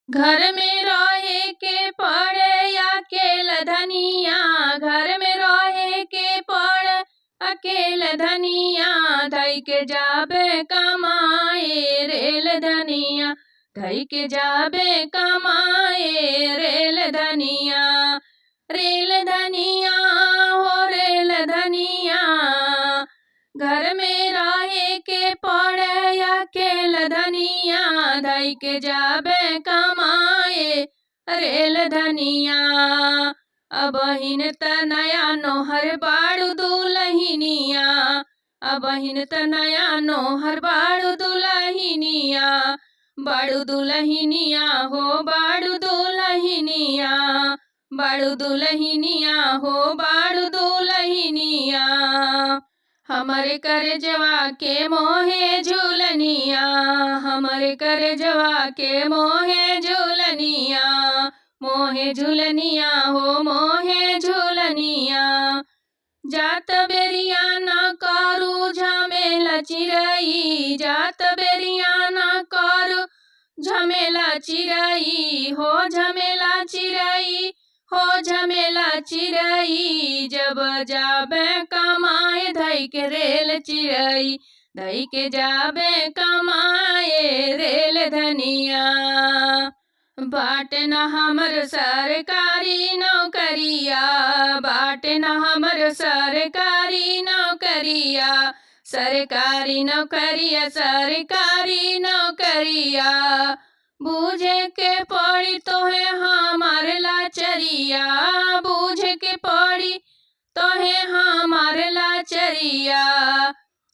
घर में रहे के पड़े अकेला धनिया, घर में रहे के पड़े अकेला धनिया, धई के जाबे कमाए रेल धनिया, धई के जाबे कमाए रेल धनिया। रेल धनिया हो रेल धनिया, घर में रहे के पड़े अकेला धनिया, धई के जाबे कमाए रेल धनिया। अबहिन त नया नोहर बाड़ू दुलहिनिया, अबहिन त नया नोहर बाड़ू दुलहिनिया, बाड़ू दुलहिनिया हो बाड़ू दुलहिनिया, बाड़ू दुलहिनिया हो बाड़ू दुलहिनिया। हमरे करजवा के मोहे झूलनिया, हमरे करजवा के मोहे झूलनिया, मोहे झूलनिया हो मोहे झूलनिया। जात बेरिया न करू झमेला चिरई, जात बेरिया न करू झमेला चिरई, हो झमेला चिरई, हो झमेला चिरई। जब जाबे कमाए धई के रेल चिरई, धई के जाबे कमाए रेल धनिया। बाटे न हमर सरकारी नौकरिया, बाटे न हमर सरकारी नौकरिया, सरकारी नौकरिया, सरकारी नौकरिया। बूझे के पड़ी तोहे हमार लाचरिया, बूझे के पड़ी तोहे हमार लाचरिया।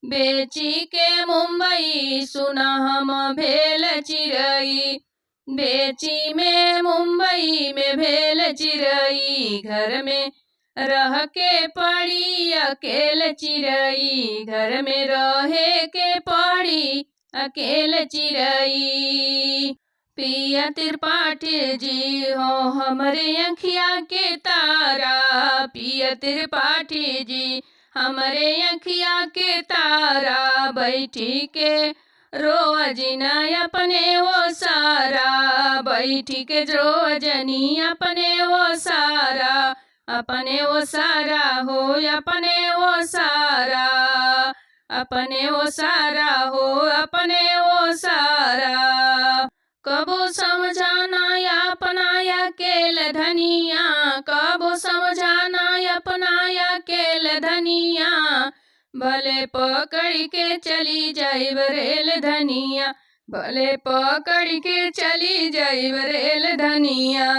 बेची के मुंबई सुना हम भेल चिरई, बेची में मुंबई में भेल चिरई। घर में रह के पड़ी अकेले चिरई, घर में रहे के पड़ी अकेले चिरई। पिया त्रिपाठी जी हो हमरे अखिया के तारा, पिया त्रिपाठी जी हमरे अखिया के तारा। बैठी के रोजनी अपने वो सारा, बैठी के रोजनी अपने वो सारा, अपने वो सारा हो अपने वो सारा, अपने वो सारा हो अपने वो सारा। कबो समझाना अपना अकेले धनिया, कबो समझाना अपना अकेले धनिया। भले पकड़ के चली जाइब रेल धनिया, भले पकड़ के चली जाइब रेल धनिया।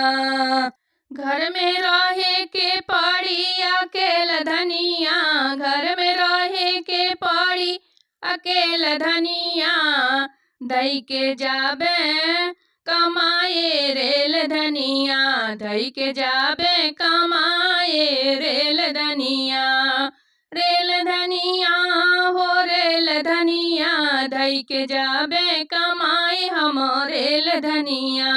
घर में रहे के पड़ी अकेला धनिया, घर में रहे के पड़ी अकेला धनिया। धई के जाबे कमाए रेल धनिया, धई के जाबे कमाए रेल धनिया। रेल धनिया हो रेल धनिया, धई के जाबे कमाए हम रेल धनिया।